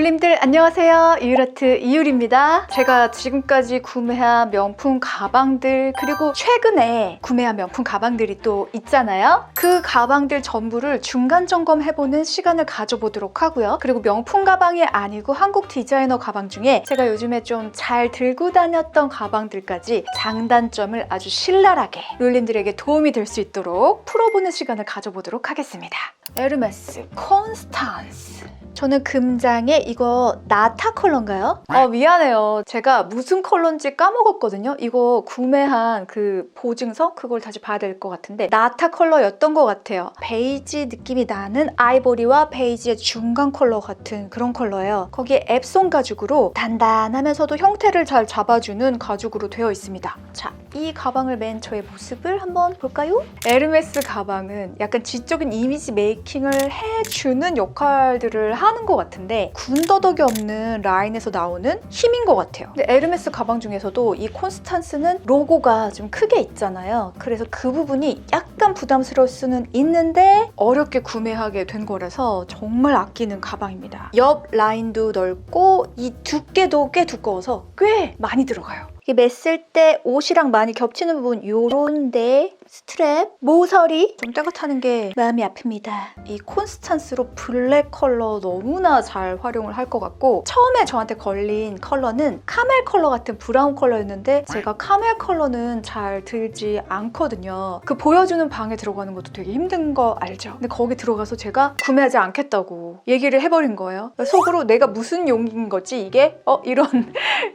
룰님들 안녕하세요. 이유라트 이유리입니다. 제가 지금까지 구매한 명품 가방들 그리고 최근에 구매한 명품 가방들이 또 있잖아요. 그 가방들 전부를 중간 점검해보는 시간을 가져보도록 하고요. 그리고 명품 가방이 아니고 한국 디자이너 가방 중에 제가 요즘에 좀 잘 들고 다녔던 가방들까지 장단점을 아주 신랄하게 룰님들에게 도움이 될 수 있도록 풀어보는 시간을 가져보도록 하겠습니다. 에르메스 콘스탄스, 저는 금장에 이거 나타 컬러인가요? 미안해요. 제가 무슨 컬러인지 까먹었거든요. 이거 구매한 그 보증서? 그걸 다시 봐야 될 것 같은데 나타 컬러였던 것 같아요. 베이지 느낌이 나는 아이보리와 베이지의 중간 컬러 같은 그런 컬러예요. 거기에 앱손 가죽으로 단단하면서도 형태를 잘 잡아주는 가죽으로 되어 있습니다. 자, 이 가방을 맨 저의 모습을 한번 볼까요? 에르메스 가방은 약간 지적인 이미지 메이킹을 해주는 역할들을 하는 것 같은데 군더더기 없는 라인에서 나오는 힘인 것 같아요. 근데 에르메스 가방 중에서도 이 콘스탄스는 로고가 좀 크게 있잖아요. 그래서 그 부분이 약간 부담스러울 수는 있는데 어렵게 구매하게 된 거라서 정말 아끼는 가방입니다. 옆 라인도 넓고 이 두께도 꽤 두꺼워서 꽤 많이 들어가요. 이게 맸을 때 옷이랑 많이 겹치는 부분 요런데 스트랩, 모서리 좀 때가 타는 게 마음이 아픕니다. 이 콘스탄스로 블랙 컬러 너무나 잘 활용을 할 것 같고 처음에 저한테 걸린 컬러는 카멜 컬러 같은 브라운 컬러였는데 제가 카멜 컬러는 잘 들지 않거든요. 그 보여주는 방에 들어가는 것도 되게 힘든 거 알죠? 근데 거기 들어가서 제가 구매하지 않겠다고 얘기를 해버린 거예요. 속으로 내가 무슨 용기인 거지 이게? 이런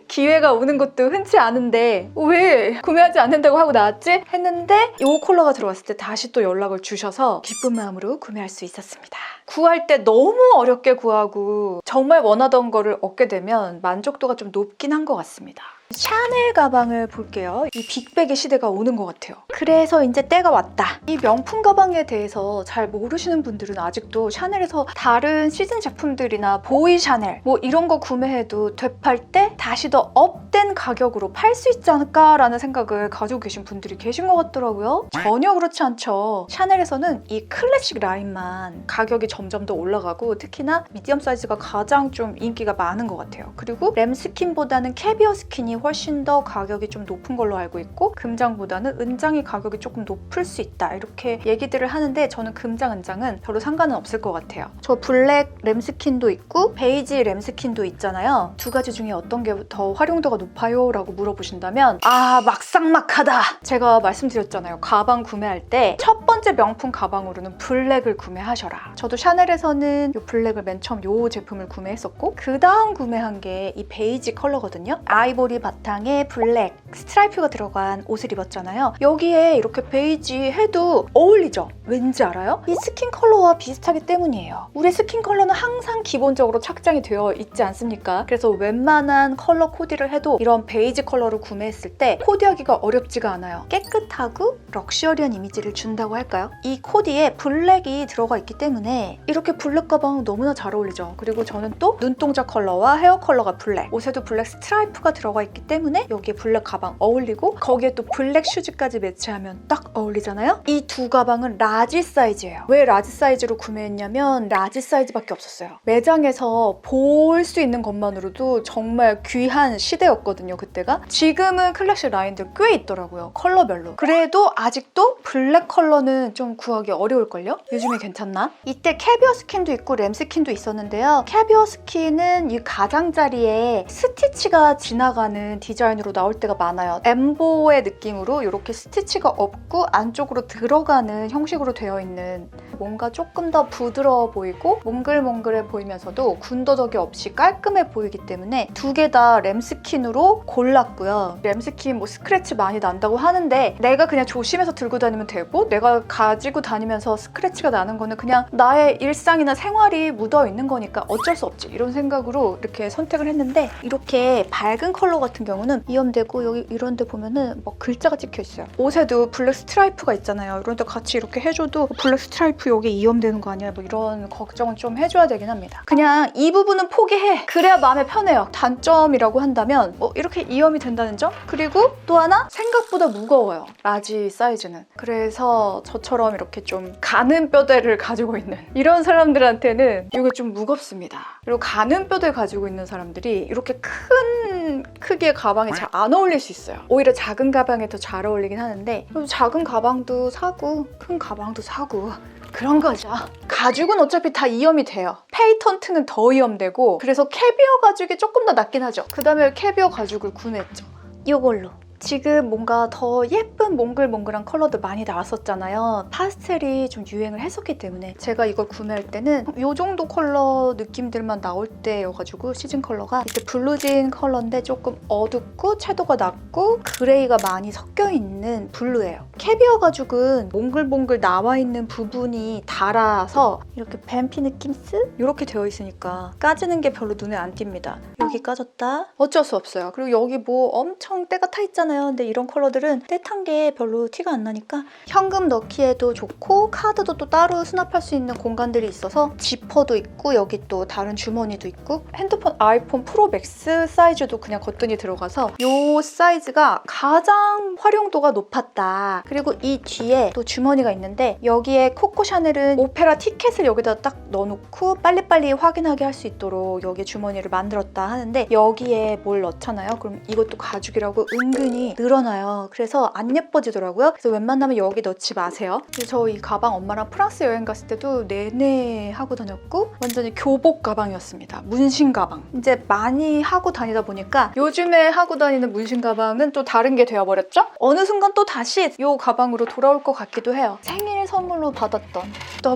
기회가 오는 것도 흔치 않은데 왜 구매하지 않는다고 하고 나왔지? 했는데 이 컬러가 들어왔을 때 다시 또 연락을 주셔서 기쁜 마음으로 구매할 수 있었습니다. 구할 때 너무 어렵게 구하고 정말 원하던 거를 얻게 되면 만족도가 좀 높긴 한 것 같습니다. 샤넬 가방을 볼게요. 이 빅백의 시대가 오는 것 같아요. 그래서 이제 때가 왔다. 이 명품 가방에 대해서 잘 모르시는 분들은 아직도 샤넬에서 다른 시즌 제품들이나 보이 샤넬 뭐 이런 거 구매해도 되팔 때 다시 더 업된 가격으로 팔 수 있지 않을까라는 생각을 가지고 계신 분들이 계신 것 같더라고요. 전혀 그렇지 않죠. 샤넬에서는 이 클래식 라인만 가격이 점점 더 올라가고 특히나 미디엄 사이즈가 가장 좀 인기가 많은 것 같아요. 그리고 램스킨보다는 캐비어 스킨이 훨씬 더 가격이 좀 높은 걸로 알고 있고 금장보다는 은장이 가격이 조금 높을 수 있다 이렇게 얘기들을 하는데 저는 금장, 은장은 별로 상관은 없을 것 같아요. 저 블랙 램스킨도 있고 베이지 램스킨도 있잖아요. 두 가지 중에 어떤 게 더 활용도가 높아요? 라고 물어보신다면 막상막하다! 제가 말씀드렸잖아요. 가방 구매할 때 첫 번째 명품 가방으로는 블랙을 구매하셔라. 저도 샤넬에서는 이 블랙을 맨 처음 이 제품을 구매했었고 그 다음 구매한 게 이 베이지 컬러거든요. 아이보리 바탕에 블랙 스트라이프가 들어간 옷을 입었잖아요. 여기에 이렇게 베이지 해도 어울리죠? 왠지 알아요? 이 스킨 컬러와 비슷하기 때문이에요. 우리 스킨 컬러는 항상 기본적으로 착장이 되어 있지 않습니까? 그래서 웬만한 컬러 코디를 해도 이런 베이지 컬러를 구매했을 때 코디하기가 어렵지가 않아요. 깨끗하고 럭셔리한 이미지를 준다고 할까요? 이 코디에 블랙이 들어가 있기 때문에 이렇게 블랙 가방 너무나 잘 어울리죠. 그리고 저는 또 눈동자 컬러와 헤어 컬러가 블랙, 옷에도 블랙 스트라이프가 들어가 있기 때문에 여기에 블랙 가방 어울리고 거기에 또 블랙 슈즈까지 매치하면 딱 어울리잖아요? 이 두 가방은 라지 사이즈예요. 왜 라지 사이즈로 구매했냐면 라지 사이즈밖에 없었어요. 매장에서 볼 수 있는 것만으로도 정말 귀한 시대였거든요, 그때가. 지금은 클래식 라인들 꽤 있더라고요, 컬러별로. 그래도 아직도 블랙 컬러는 좀 구하기 어려울걸요? 요즘에 괜찮나? 이때 캐비어 스킨도 있고 램 스킨도 있었는데요. 캐비어 스킨은 이 가장자리에 스티치가 지나가는 디자인으로 나올 때가 많아요. 엠보의 느낌으로 이렇게 스티치가 없고 안쪽으로 들어가는 형식으로 되어 있는 뭔가 조금 더 부드러워 보이고 몽글몽글해 보이면서도 군더더기 없이 깔끔해 보이기 때문에 두 개 다 램스킨으로 골랐고요. 램스킨 뭐 스크래치 많이 난다고 하는데 내가 그냥 조심해서 들고 다니면 되고 내가 가지고 다니면서 스크래치가 나는 거는 그냥 나의 일상이나 생활이 묻어 있는 거니까 어쩔 수 없지 이런 생각으로 이렇게 선택을 했는데 이렇게 밝은 컬러 같은 경우는 이염되고 여기 이런 데 보면은 막 글자가 찍혀 있어요. 옷에도 블랙 스트라이프가 있잖아요. 이런 데 같이 이렇게 해줘도 블랙 스트라이프 그 여기 이염되는 거 아니야? 뭐 이런 걱정은 좀 해줘야 되긴 합니다. 그냥 이 부분은 포기해. 그래야 마음에 편해요. 단점이라고 한다면 이렇게 이염이 된다는 점? 그리고 또 하나 생각보다 무거워요. 라지 사이즈는. 그래서 저처럼 이렇게 좀 가는 뼈대를 가지고 있는 이런 사람들한테는 이거 좀 무겁습니다. 그리고 가는 뼈대 가지고 있는 사람들이 이렇게 큰 크기의 가방에 잘 안 어울릴 수 있어요. 오히려 작은 가방에 더 잘 어울리긴 하는데 작은 가방도 사고 큰 가방도 사고 그런 거죠. 가죽은 어차피 다 이염이 돼요. 페이턴트는 더 이염되고 그래서 캐비어 가죽이 조금 더 낫긴 하죠. 그 다음에 캐비어 가죽을 구매했죠. 이걸로. 지금 뭔가 더 예쁜 몽글몽글한 컬러들 많이 나왔었잖아요. 파스텔이 좀 유행을 했었기 때문에 제가 이걸 구매할 때는 이 정도 컬러 느낌들만 나올 때여가지고 시즌 컬러가 이렇게 블루진 컬러인데 조금 어둡고 채도가 낮고 그레이가 많이 섞여있는 블루예요. 캐비어 가죽은 몽글몽글 나와 있는 부분이 달아서 이렇게 뱀피 느낌스? 이렇게 되어 있으니까 까지는 게 별로 눈에 안 띕니다. 여기 까졌다? 어쩔 수 없어요. 그리고 여기 뭐 엄청 때가 타 있잖아요. 근데 이런 컬러들은 때 탄 게 별로 티가 안 나니까 현금 넣기에도 좋고 카드도 또 따로 수납할 수 있는 공간들이 있어서 지퍼도 있고 여기 또 다른 주머니도 있고 핸드폰 아이폰 프로 맥스 사이즈도 그냥 거뜬히 들어가서 이 사이즈가 가장 활용도가 높았다. 그리고 이 뒤에 또 주머니가 있는데 여기에 코코 샤넬은 오페라 티켓을 여기다 딱 넣어놓고 빨리빨리 확인하게 할 수 있도록 여기에 주머니를 만들었다 하는데 여기에 뭘 넣잖아요. 그럼 이것도 가죽이라고 은근히 늘어나요. 그래서 안 예뻐지더라고요. 그래서 웬만하면 여기 넣지 마세요. 저 이 가방 엄마랑 프랑스 여행 갔을 때도 내내 하고 다녔고 완전히 교복 가방이었습니다. 문신 가방. 이제 많이 하고 다니다 보니까 요즘에 하고 다니는 문신 가방은 또 다른 게 되어버렸죠? 어느 순간 또 다시 이 가방으로 돌아올 것 같기도 해요. 생일 선물로 받았던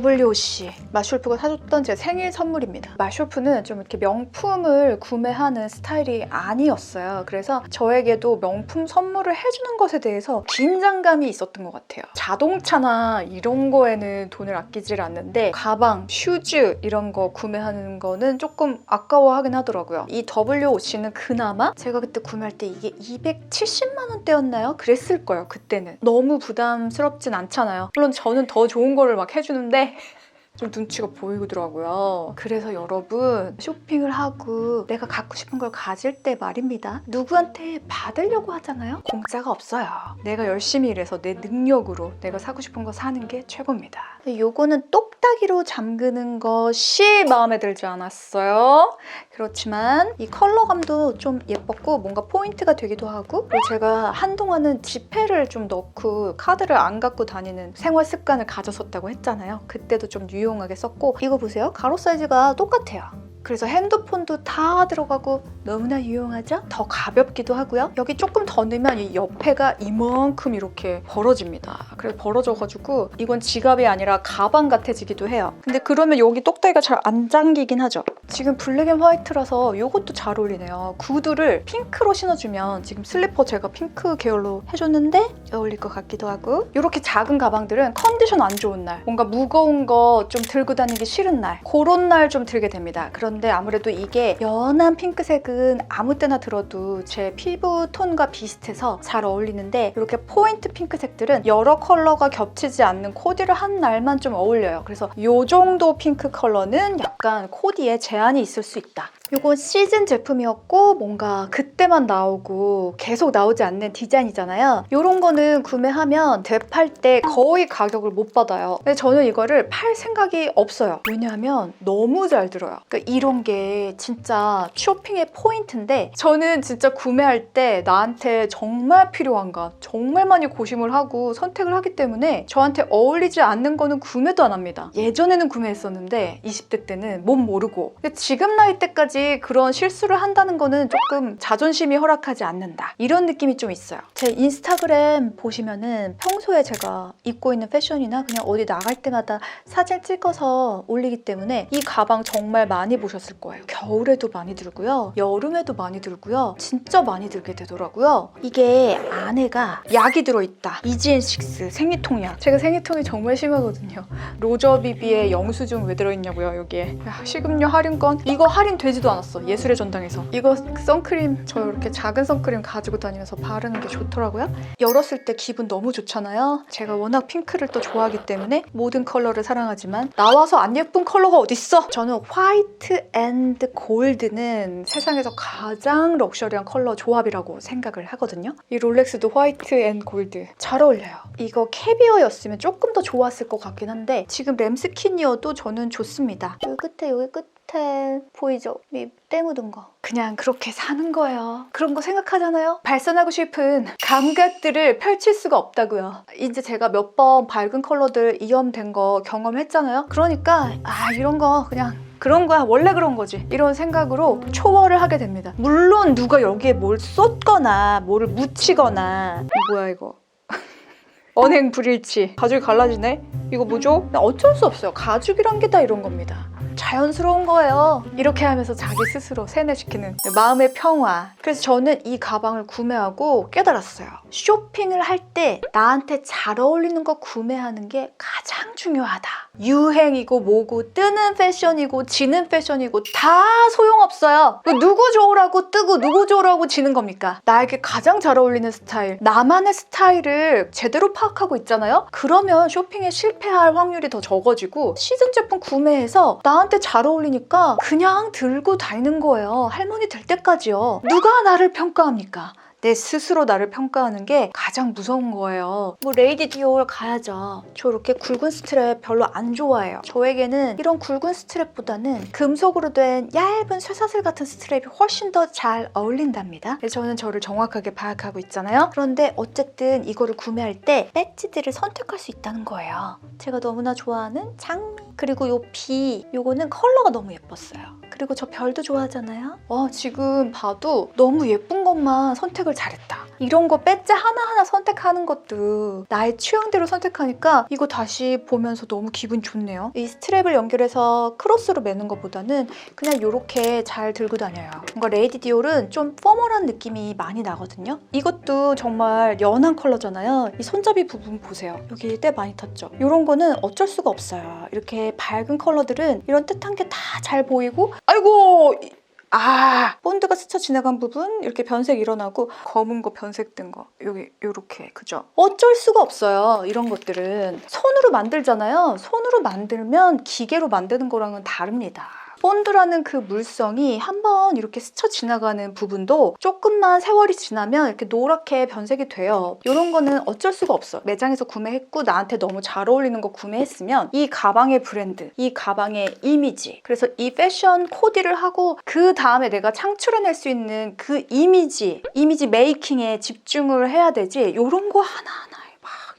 WOC 마쇼프가 사줬던 제 생일 선물입니다. 마쇼프는 좀 이렇게 명품을 구매하는 스타일이 아니었어요. 그래서 저에게도 명품 선물을 해주는 것에 대해서 긴장감이 있었던 것 같아요. 자동차나 이런 거에는 돈을 아끼질 않는데 가방, 슈즈 이런 거 구매하는 거는 조금 아까워하긴 하더라고요. 이 WOC는 그나마 제가 그때 구매할 때 이게 270만 원대였나요? 그랬을 거예요. 그때는. 너무 부담스럽진 않잖아요. 물론 저는 더 좋은 거를 막 해주는데 좀 눈치가 보이더라고요. 그래서 여러분 쇼핑을 하고 내가 갖고 싶은 걸 가질 때 말입니다. 누구한테 받으려고 하잖아요? 공짜가 없어요. 내가 열심히 일해서 내 능력으로 내가 사고 싶은 거 사는 게 최고입니다. 요거는 똑딱이로 잠그는 것이 마음에 들지 않았어요. 그렇지만 이 컬러감도 좀 예뻤고 뭔가 포인트가 되기도 하고 그리고 제가 한동안은 지폐를 좀 넣고 카드를 안 갖고 다니는 생활 습관을 가졌었다고 했잖아요. 그때도 좀 유용하게 썼고 이거 보세요. 가로 사이즈가 똑같아요. 그래서 핸드폰도 다 들어가고 너무나 유용하죠? 더 가볍기도 하고요. 여기 조금 더 넣으면 이 옆에가 이만큼 이렇게 벌어집니다. 그래서 벌어져가지고 이건 지갑이 아니라 가방 같아지기도 해요. 근데 그러면 여기 똑딱이가 잘 안 잠기긴 하죠. 지금 블랙 앤 화이트라서 이것도 잘 어울리네요. 구두를 핑크로 신어주면 지금 슬리퍼 제가 핑크 계열로 해줬는데 어울릴 것 같기도 하고 이렇게 작은 가방들은 컨디션 안 좋은 날 뭔가 무거운 거 좀 들고 다니기 싫은 날 그런 날 좀 들게 됩니다. 그런데 아무래도 이게 연한 핑크색은 아무 때나 들어도 제 피부 톤과 비슷해서 잘 어울리는데 이렇게 포인트 핑크색들은 여러 컬러가 겹치지 않는 코디를 한 날만 좀 어울려요. 그래서 이 정도 핑크 컬러는 약간 코디에 제한이 있을 수 있다. 이건 시즌 제품이었고 뭔가 그때만 나오고 계속 나오지 않는 디자인이잖아요. 이런 거는 구매하면 되팔 때 거의 가격을 못 받아요. 근데 저는 이거를 팔 생각이 없어요. 왜냐하면 너무 잘 들어요. 그러니까 이런 게 진짜 쇼핑의 포인트인데 저는 진짜 구매할 때 나한테 정말 필요한가 정말 많이 고심을 하고 선택을 하기 때문에 저한테 어울리지 않는 거는 구매도 안 합니다. 예전에는 구매했었는데 20대 때는 못 모르고 근데 지금 나이 때까지 그런 실수를 한다는 거는 조금 자존심이 허락하지 않는다. 이런 느낌이 좀 있어요. 제 인스타그램 보시면은 평소에 제가 입고 있는 패션이나 그냥 어디 나갈 때마다 사진 찍어서 올리기 때문에 이 가방 정말 많이 보셨을 거예요. 겨울에도 많이 들고요. 여름에도 많이 들고요. 진짜 많이 들게 되더라고요. 이게 안에가 약이 들어있다. 이지앤식스 생리통약. 제가 생리통이 정말 심하거든요. 로저비비의 영수증 왜 들어있냐고요, 여기에. 야, 식음료 할인권? 이거 할인되지도 보지도 않았어. 예술의 전당에서. 이거 선크림, 저 이렇게 작은 선크림 가지고 다니면서 바르는 게 좋더라고요. 열었을 때 기분 너무 좋잖아요. 제가 워낙 핑크를 또 좋아하기 때문에 모든 컬러를 사랑하지만 나와서 안 예쁜 컬러가 어딨어? 저는 화이트 앤드 골드는 세상에서 가장 럭셔리한 컬러 조합이라고 생각을 하거든요. 이 롤렉스도 화이트 앤 골드 잘 어울려요. 이거 캐비어였으면 조금 더 좋았을 것 같긴 한데 지금 램스킨이어도 저는 좋습니다. 여기 끝에 보이죠? 때 묻은 거. 그냥 그렇게 사는 거예요. 그런 거 생각하잖아요. 발산하고 싶은 감각들을 펼칠 수가 없다고요. 이제 제가 몇 번 밝은 컬러들 이염된 거 경험했잖아요. 그러니까 이런 거 그냥 그런 거야. 원래 그런 거지. 이런 생각으로 초월을 하게 됩니다. 물론 누가 여기에 뭘 쏟거나 뭐를 묻히거나 뭐야 이거. 언행 불일치. 가죽이 갈라지네? 이거 뭐죠? 어쩔 수 없어요. 가죽이란 게 다 이런 겁니다. 자연스러운 거예요. 이렇게 하면서 자기 스스로 세뇌시키는 마음의 평화. 그래서 저는 이 가방을 구매하고 깨달았어요. 쇼핑을 할 때 나한테 잘 어울리는 거 구매하는 게 가장 중요하다. 유행이고 뭐고 뜨는 패션이고 지는 패션이고 다 소용없어요. 누구 좋으라고 뜨고 누구 좋으라고 지는 겁니까? 나에게 가장 잘 어울리는 스타일, 나만의 스타일을 제대로 파악하고 있잖아요? 그러면 쇼핑에 실패할 확률이 더 적어지고 시즌 제품 구매해서 나한테 잘 어울리니까 그냥 들고 다니는 거예요. 할머니 될 때까지요. 누가 나를 평가합니까? 내 스스로 나를 평가하는 게 가장 무서운 거예요. 뭐 레이디 디올 가야죠. 저 이렇게 굵은 스트랩 별로 안 좋아해요. 저에게는 이런 굵은 스트랩보다는 금속으로 된 얇은 쇠사슬 같은 스트랩이 훨씬 더 잘 어울린답니다. 그래서 저는 저를 정확하게 파악하고 있잖아요. 그런데 어쨌든 이거를 구매할 때 배지들을 선택할 수 있다는 거예요. 제가 너무나 좋아하는 장미, 그리고 요 비, 요거는 컬러가 너무 예뻤어요. 그리고 저 별도 좋아하잖아요. 지금 봐도 너무 예쁜 것만 선택을 잘했다. 이런 거 배지 하나하나 선택하는 것도 나의 취향대로 선택하니까 이거 다시 보면서 너무 기분 좋네요. 이 스트랩을 연결해서 크로스로 매는 것보다는 그냥 이렇게 잘 들고 다녀요. 뭔가 레이디 디올은 좀 포멀한 느낌이 많이 나거든요. 이것도 정말 연한 컬러잖아요. 이 손잡이 부분 보세요. 여기 때 많이 탔죠. 이런 거는 어쩔 수가 없어요. 이렇게 밝은 컬러들은 이런 뜻한 게 다 잘 보이고 아이고! 본드가 스쳐 지나간 부분 이렇게 변색 일어나고 검은 거 변색된 거 여기 요렇게 그죠? 어쩔 수가 없어요. 이런 것들은 손으로 만들잖아요. 손으로 만들면 기계로 만드는 거랑은 다릅니다. 본드라는 그 물성이 한번 이렇게 스쳐 지나가는 부분도 조금만 세월이 지나면 이렇게 노랗게 변색이 돼요. 이런 거는 어쩔 수가 없어. 매장에서 구매했고 나한테 너무 잘 어울리는 거 구매했으면 이 가방의 브랜드, 이 가방의 이미지, 그래서 이 패션 코디를 하고 그 다음에 내가 창출해낼 수 있는 그 이미지 메이킹에 집중을 해야 되지 이런 거 하나하나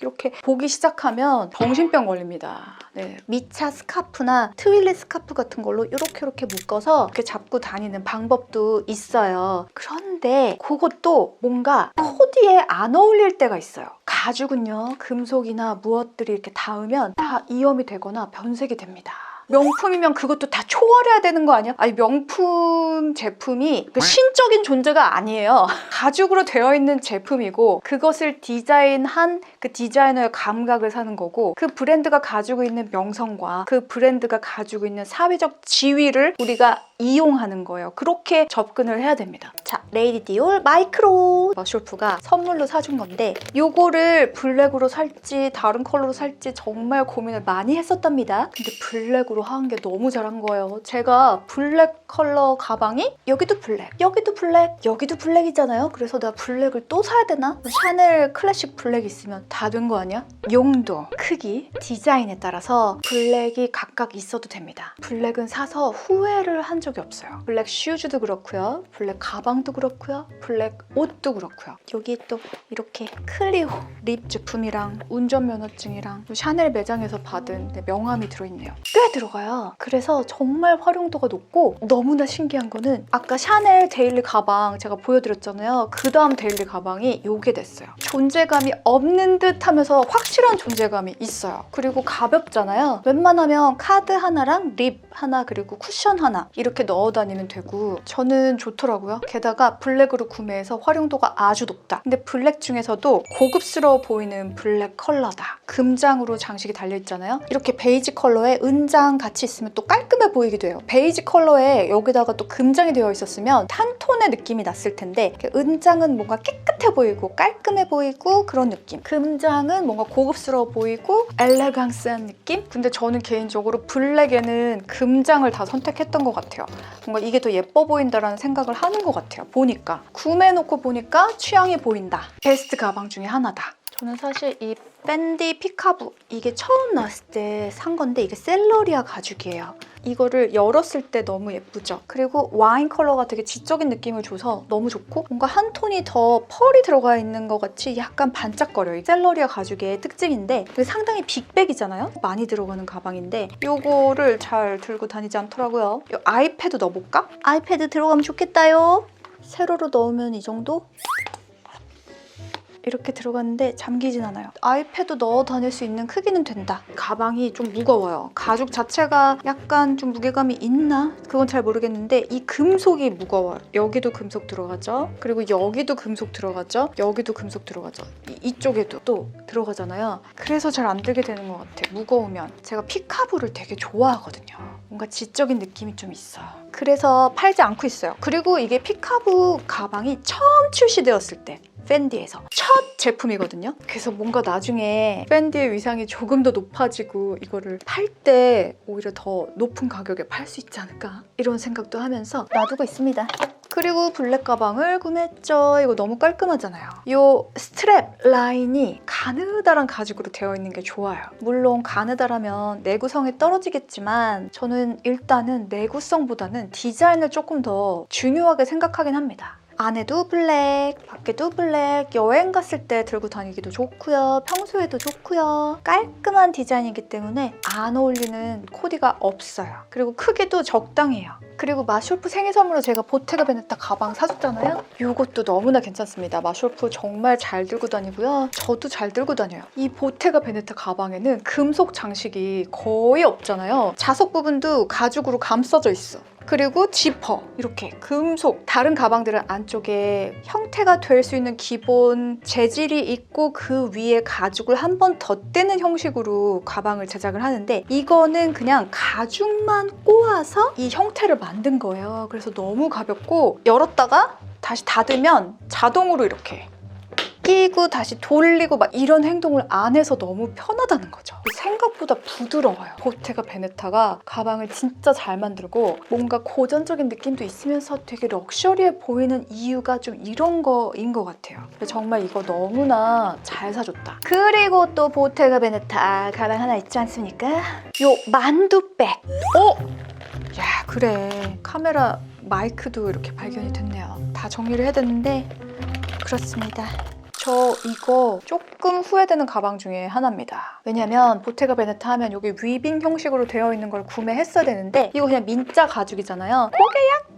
이렇게 보기 시작하면 정신병 걸립니다. 네. 미차 스카프나 트윌리 스카프 같은 걸로 이렇게 묶어서 이렇게 잡고 다니는 방법도 있어요. 그런데 그것도 뭔가 코디에 안 어울릴 때가 있어요. 가죽은요, 금속이나 무엇들이 이렇게 닿으면 다 이염이 되거나 변색이 됩니다. 명품이면 그것도 다 초월해야 되는 거 아니야? 아니 명품 제품이 그 신적인 존재가 아니에요. 가죽으로 되어 있는 제품이고 그것을 디자인한 그 디자이너의 감각을 사는 거고 그 브랜드가 가지고 있는 명성과 그 브랜드가 가지고 있는 사회적 지위를 우리가 이용하는 거예요. 그렇게 접근을 해야 됩니다. 자, 레이디 디올 마이크로 머쇼프가 선물로 사준 건데 요거를 블랙으로 살지 다른 컬러로 살지 정말 고민을 많이 했었답니다. 근데 블랙으로 한 게 너무 잘한 거예요. 제가 블랙 컬러 가방이 여기도 블랙, 여기도 블랙, 여기도 블랙이잖아요. 그래서 내가 블랙을 또 사야 되나? 샤넬 클래식 블랙 있으면 다 된 거 아니야? 용도, 크기, 디자인에 따라서 블랙이 각각 있어도 됩니다. 블랙은 사서 후회를 한 적이 없어요. 블랙 슈즈도 그렇고요. 블랙 가방도 그렇고요. 블랙 옷도 그렇고요. 여기 또 이렇게 클리오 립 제품이랑 운전면허증이랑 샤넬 매장에서 받은 명함이 들어있네요. 꽤 들어가요. 그래서 정말 활용도가 높고 너무나 신기한 거는 아까 샤넬 데일리 가방 제가 보여드렸잖아요. 그 다음 데일리 가방이 요게 됐어요. 존재감이 없는 듯하면서 확실한 존재감이 있어요. 그리고 가볍잖아요. 웬만하면 카드 하나랑 립 하나 그리고 쿠션 하나 이렇게 넣어 다니면 되고 저는 좋더라고요. 게다가 블랙으로 구매해서 활용도가 아주 높다. 근데 블랙 중에서도 고급스러워 보이는 블랙 컬러다. 금장으로 장식이 달려있잖아요. 이렇게 베이지 컬러에 은장 같이 있으면 또 깔끔해 보이기도 해요. 베이지 컬러에 여기다가 또 금장이 되어 있었으면 탄톤의 느낌이 났을 텐데 은장은 뭔가 깨끗해 보이고 깔끔해 보이고 그런 느낌. 금장은 뭔가 고급스러워 보이고 엘레강스한 느낌? 근데 저는 개인적으로 블랙에는 금장을 다 선택했던 것 같아요. 뭔가 이게 더 예뻐 보인다라는 생각을 하는 것 같아요. 보니까. 구매해놓고 보니까 취향이 보인다. 베스트 가방 중에 하나다. 저는 사실 이 밴디 피카부 이게 처음 나왔을 때 산 건데 이게 셀러리아 가죽이에요. 이거를 열었을 때 너무 예쁘죠? 그리고 와인 컬러가 되게 지적인 느낌을 줘서 너무 좋고 뭔가 한 톤이 더 펄이 들어가 있는 것 같이 약간 반짝거려요. 셀러리아 가죽의 특징인데 상당히 빅백이잖아요? 많이 들어가는 가방인데 이거를 잘 들고 다니지 않더라고요. 이 아이패드 넣어볼까? 아이패드 들어가면 좋겠다요. 세로로 넣으면 이 정도? 이렇게 들어갔는데 잠기진 않아요. 아이패드 넣어 다닐 수 있는 크기는 된다. 가방이 좀 무거워요. 가죽 자체가 약간 좀 무게감이 있나? 그건 잘 모르겠는데 이 금속이 무거워요. 여기도 금속 들어가죠. 그리고 여기도 금속 들어가죠. 여기도 금속 들어가죠. 이쪽에도 또 들어가잖아요. 그래서 잘 안 들게 되는 것 같아요. 무거우면. 제가 피카부를 되게 좋아하거든요. 뭔가 지적인 느낌이 좀 있어요. 그래서 팔지 않고 있어요. 그리고 이게 피카부 가방이 처음 출시되었을 때 팬디에서 첫 제품이거든요. 그래서 뭔가 나중에 팬디의 위상이 조금 더 높아지고 이거를 팔 때 오히려 더 높은 가격에 팔 수 있지 않을까 이런 생각도 하면서 놔두고 있습니다. 그리고 블랙 가방을 구매했죠. 이거 너무 깔끔하잖아요. 이 스트랩 라인이 가느다란 가죽으로 되어 있는 게 좋아요. 물론 가느다라면 내구성이 떨어지겠지만 저는 일단은 내구성보다는 디자인을 조금 더 중요하게 생각하긴 합니다. 안에도 블랙, 밖에도 블랙, 여행 갔을 때 들고 다니기도 좋고요. 평소에도 좋고요. 깔끔한 디자인이기 때문에 안 어울리는 코디가 없어요. 그리고 크기도 적당해요. 그리고 마쇼프 생일 선물로 제가 보테가 베네타 가방 사줬잖아요. 이것도 너무나 괜찮습니다. 마쇼프 정말 잘 들고 다니고요. 저도 잘 들고 다녀요. 이 보테가 베네타 가방에는 금속 장식이 거의 없잖아요. 자석 부분도 가죽으로 감싸져 있어. 그리고 지퍼 이렇게 금속 다른 가방들은 안쪽에 형태가 될 수 있는 기본 재질이 있고 그 위에 가죽을 한 번 덧대는 형식으로 가방을 제작을 하는데 이거는 그냥 가죽만 꼬아서 이 형태를 만든 거예요. 그래서 너무 가볍고 열었다가 다시 닫으면 자동으로 이렇게 끼고 다시 돌리고 막 이런 행동을 안 해서 너무 편하다는 거죠. 생각보다 부드러워요. 보테가 베네타가 가방을 진짜 잘 만들고 뭔가 고전적인 느낌도 있으면서 되게 럭셔리해 보이는 이유가 좀 이런 거인 것 같아요. 정말 이거 너무나 잘 사줬다. 그리고 또 보테가 베네타 가방 하나 있지 않습니까? 요 만두백. 야 그래 카메라 마이크도 이렇게 발견이 됐네요. 다 정리를 해야 되는데 그렇습니다. 저 이거 조금 후회되는 가방 중에 하나입니다. 왜냐면 보테가 베네타 하면 여기 위빙 형식으로 되어 있는 걸 구매했어야 되는데 이거 그냥 민자 가죽이잖아요. 그게 약간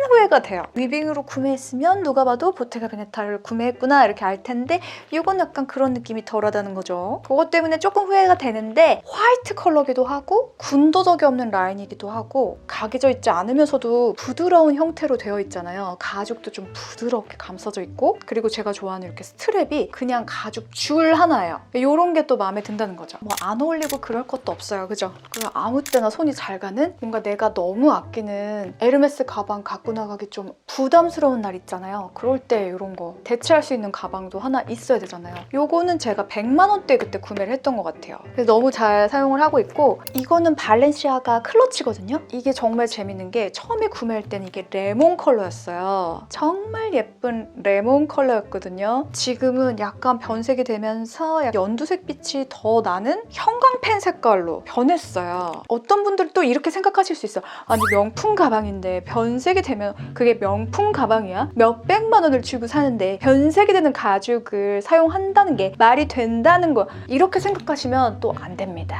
후회가 돼요. 위빙으로 구매했으면 누가 봐도 보테가 베네타를 구매했구나 이렇게 알 텐데 이건 약간 그런 느낌이 덜하다는 거죠. 그것 때문에 조금 후회가 되는데 화이트 컬러기도 하고 군더더기 없는 라인이기도 하고 각이져 있지 않으면서도 부드러운 형태로 되어 있잖아요. 가죽도 좀 부드럽게 감싸져 있고 그리고 제가 좋아하는 이렇게 스트랩이 그냥 가죽 줄 하나예요. 이런 게 또 마음에 든다는 거죠. 뭐 안 어울리고 그럴 것도 없어요. 그죠? 그냥 아무 때나 손이 잘 가는 뭔가 내가 너무 아끼는 에르메스 가방 갖고 나가기 좀 부담스러운 날 있잖아요. 그럴 때 이런 거 대체할 수 있는 가방도 하나 있어야 되잖아요. 요거는 제가 100만 원대 그때 구매를 했던 것 같아요. 그래서 너무 잘 사용을 하고 있고 이거는 발렌시아가 클러치거든요. 이게 정말 재밌는 게 처음에 구매할 때는 이게 레몬 컬러였어요. 정말 예쁜 레몬 컬러였거든요. 지금은 약간 변색이 되면서 연두색 빛이 더 나는 형광펜 색깔로 변했어요. 어떤 분들은 또 이렇게 생각하실 수 있어요. 아니 명품 가방인데 변색이 되면 그게 명품 가방이야? 몇백만 원을 주고 사는데 전 세계되는 가죽을 사용한다는 게 말이 된다는 거, 이렇게 생각하시면 또 안 됩니다.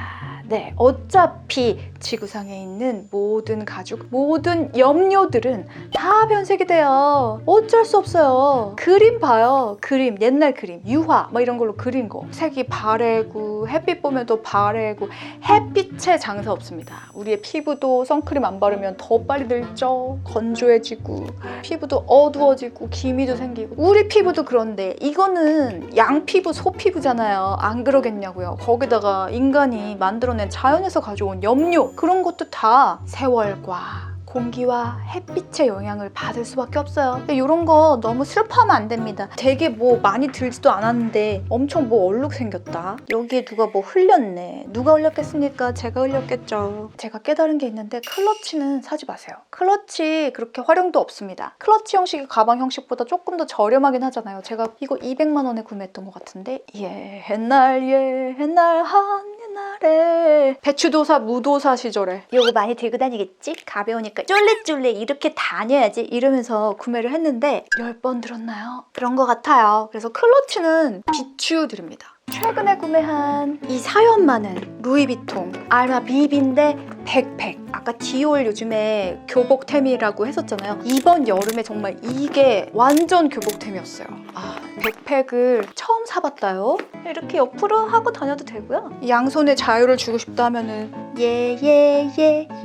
네, 어차피 지구상에 있는 모든 가죽, 모든 염료들은 다 변색이 돼요. 어쩔 수 없어요. 그림 봐요. 그림, 옛날 그림, 유화 막 이런 걸로 그린 거. 색이 바래고 햇빛 보면 또 바래고, 햇빛에 장사 없습니다. 우리의 피부도 선크림 안 바르면 더 빨리 늙죠. 건조해지고 피부도 어두워지고 기미도 생기고. 우리 피부도 그런데 이거는 양피부, 소피부잖아요. 안 그러겠냐고요. 거기다가 인간이 만들어낸 자연에서 가져온 염료, 그런 것도 다 세월과 공기와 햇빛의 영향을 받을 수밖에 없어요. 근데 이런 거 너무 슬퍼하면 안 됩니다. 되게 뭐 많이 들지도 않았는데 엄청 뭐 얼룩 생겼다, 여기에 누가 뭐 흘렸네. 누가 흘렸겠습니까? 제가 흘렸겠죠. 제가 깨달은 게 있는데, 클러치는 사지 마세요. 클러치 그렇게 활용도 없습니다. 클러치 형식이 가방 형식보다 조금 더 저렴하긴 하잖아요. 제가 이거 200만 원에 구매했던 것 같은데, 옛날 한 옛날에 배추도사 무도사 시절에 이거 많이 들고 다니겠지? 가벼우니까 쫄래쫄래 이렇게 다녀야지 이러면서 구매를 했는데 10번 들었나요? 그런 것 같아요. 그래서 클러치는 비추드립니다. 최근에 구매한 이 사연 많은 루이비통 알마 비비인데 백팩, 아까 디올 요즘에 교복템이라고 했었잖아요. 이번 여름에 정말 이게 완전 교복템이었어요. 백팩을 처음 사봤다요. 이렇게 옆으로 하고 다녀도 되고요. 양손에 자유를 주고 싶다 하면은 예예예예예예예예예예.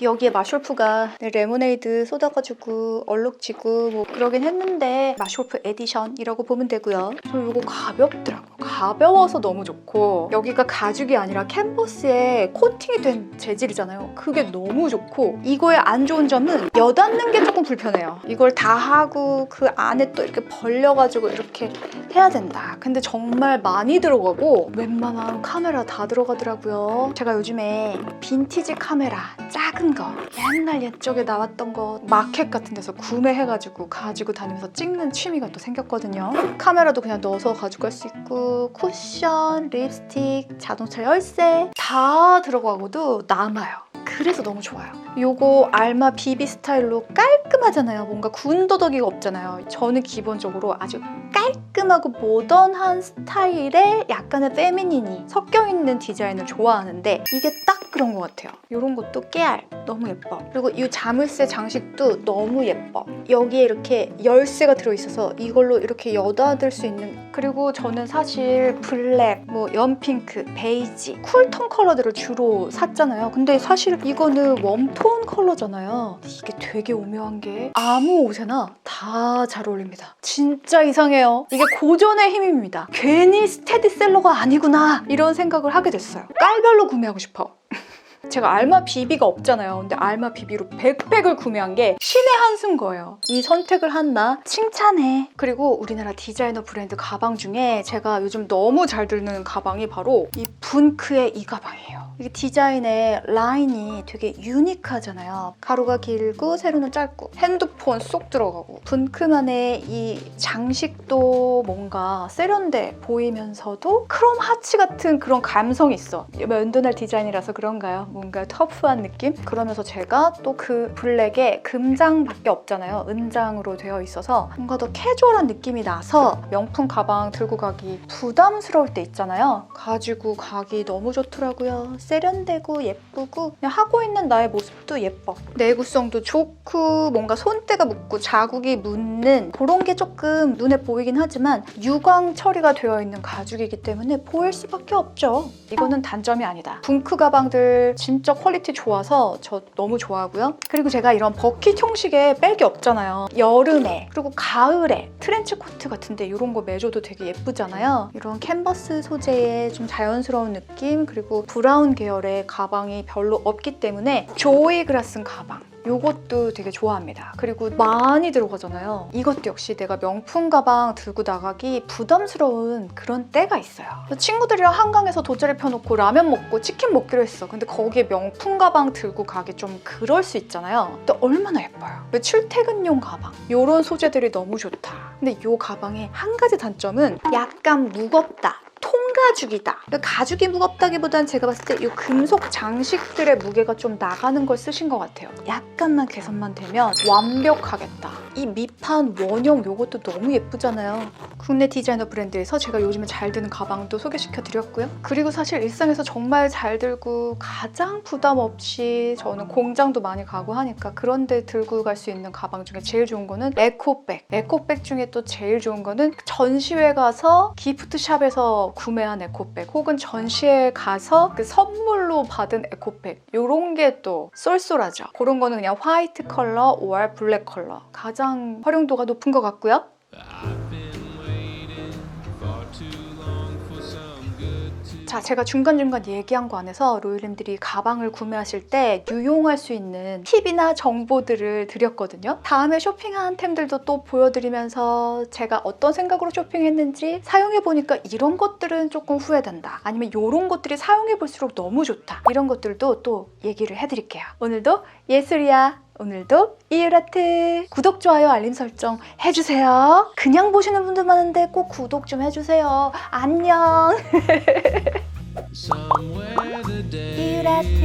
여기에 마쇼프가 레모네이드 쏟아가지고 얼룩지고 뭐 그러긴 했는데 마쇼프 에디션이라고 보면 되고요. 저 이거 가볍더라고요. 가벼워서 너무 좋고, 여기가 가죽이 아니라 캔버스에 코팅이 된 재질이잖아요. 그게 너무 좋고, 이거의 안 좋은 점은 여닫는 게 조금 불편해요. 이걸 다 하고 그 안에 또 이렇게 벌려가지고 이렇게 해야 된다. 근데 정말 많이 들어가고 웬만한 카메라 다 들어가더라고요. 제가 요즘에 빈티지 카메라 작은 거, 옛날 옛적에 나왔던 거 마켓 같은 데서 구매해가지고 가지고 다니면서 찍는 취미가 또 생겼거든요. 카메라도 그냥 넣어서 가지고 갈 수 있고, 쿠션, 립스틱, 자동차 열쇠 다 들어가고도 남아요. 그래서 너무 좋아요. 요거 알마 비비 스타일로 깔끔하잖아요. 뭔가 군더더기가 없잖아요. 저는 기본적으로 아주 깔끔하고 모던한 스타일에 약간의 페미닌이 섞여있는 디자인을 좋아하는데, 이게 딱 그런 것 같아요. 이런 것도 깨알 너무 예뻐. 그리고 이 자물쇠 장식도 너무 예뻐. 여기에 이렇게 열쇠가 들어있어서 이걸로 이렇게 여닫을 수 있는. 그리고 저는 사실 블랙, 뭐 연핑크, 베이지, 쿨톤 컬러들을 주로 샀잖아요. 근데 사실 이거는 웜톤 컬러잖아요. 이게 되게 오묘한 게 아무 옷에나 다 잘 어울립니다. 진짜 이상해요. 이게 고전의 힘입니다. 괜히 스테디셀러가 아니구나 이런 생각을 하게 됐어요. 깔별로 구매하고 싶어. 제가 알마 비비가 없잖아요. 근데 알마 비비로 백팩을 구매한 게 신의 한수인 거예요. 이 선택을 한 나 칭찬해. 그리고 우리나라 디자이너 브랜드 가방 중에 제가 요즘 너무 잘 드는 가방이 바로 이 분크의 이 가방이에요. 이게 디자인의 라인이 되게 유니크하잖아요. 가로가 길고 세로는 짧고 핸드폰 쏙 들어가고, 분크만의 이 장식도 뭔가 세련돼 보이면서도 크롬 하치 같은 그런 감성이 있어. 면도날 디자인이라서 그런가요? 뭔가 터프한 느낌? 그러면서 제가 또 그 블랙에 금장밖에 없잖아요. 은장으로 되어 있어서 뭔가 더 캐주얼한 느낌이 나서 명품 가방 들고 가기 부담스러울 때 있잖아요. 가지고 가기 너무 좋더라고요. 세련되고 예쁘고 그냥 하고 있는 나의 모습도 예뻐. 내구성도 좋고 뭔가 손때가 묻고 자국이 묻는 그런 게 조금 눈에 보이긴 하지만 유광 처리가 되어 있는 가죽이기 때문에 보일 수밖에 없죠. 이거는 단점이 아니다. 분크 가방들 진짜 퀄리티 좋아서 저 너무 좋아하고요. 그리고 제가 이런 버킷 형식의 백이 없잖아요. 여름에 그리고 가을에 트렌치 코트 같은데 이런 거 매줘도 되게 예쁘잖아요. 이런 캔버스 소재의 좀 자연스러운 느낌, 그리고 브라운 계열의 가방이 별로 없기 때문에 조이 그라슨 가방, 이것도 되게 좋아합니다. 그리고 많이 들어가잖아요. 이것도 역시 내가 명품 가방 들고 나가기 부담스러운 그런 때가 있어요. 친구들이랑 한강에서 돗자리 펴놓고 라면 먹고 치킨 먹기로 했어. 근데 거기에 명품 가방 들고 가기 좀 그럴 수 있잖아요. 근데 얼마나 예뻐요. 출퇴근용 가방, 이런 소재들이 너무 좋다. 근데 이 가방의 한 가지 단점은 약간 무겁다. 통과 가죽이다. 가죽이 무겁다기보단 제가 봤을 때 이 금속 장식들의 무게가 좀 나가는 걸 쓰신 것 같아요. 약간만 개선만 되면 완벽하겠다. 이 밑판 원형 요것도 너무 예쁘잖아요. 국내 디자이너 브랜드에서 제가 요즘에 잘 드는 가방도 소개시켜 드렸고요. 그리고 사실 일상에서 정말 잘 들고 가장 부담 없이 저는 공장도 많이 가고 하니까 그런 데 들고 갈 수 있는 가방 중에 제일 좋은 거는 에코백. 에코백 중에 또 제일 좋은 거는 전시회 가서 기프트샵에서 구매한 에코백 혹은 전시회 가서 그 선물로 받은 에코백 요런 게 또 쏠쏠하죠. 그런 거는 그냥 화이트 컬러, or 블랙 컬러 가장 활용도가 높은 것 같고요. 자, 제가 중간중간 얘기한 거 안에서 로이님들이 가방을 구매하실 때 유용할 수 있는 팁이나 정보들을 드렸거든요. 다음에 쇼핑한 템들도 또 보여드리면서 제가 어떤 생각으로 쇼핑했는지 사용해보니까 이런 것들은 조금 후회된다. 아니면 이런 것들이 사용해볼수록 너무 좋다. 이런 것들도 또 얘기를 해드릴게요. 오늘도 예술이야. 오늘도 이유라트 구독, 좋아요, 알림 설정 해주세요. 그냥 보시는 분들 많은데 꼭 구독 좀 해주세요. 안녕. 이유라트.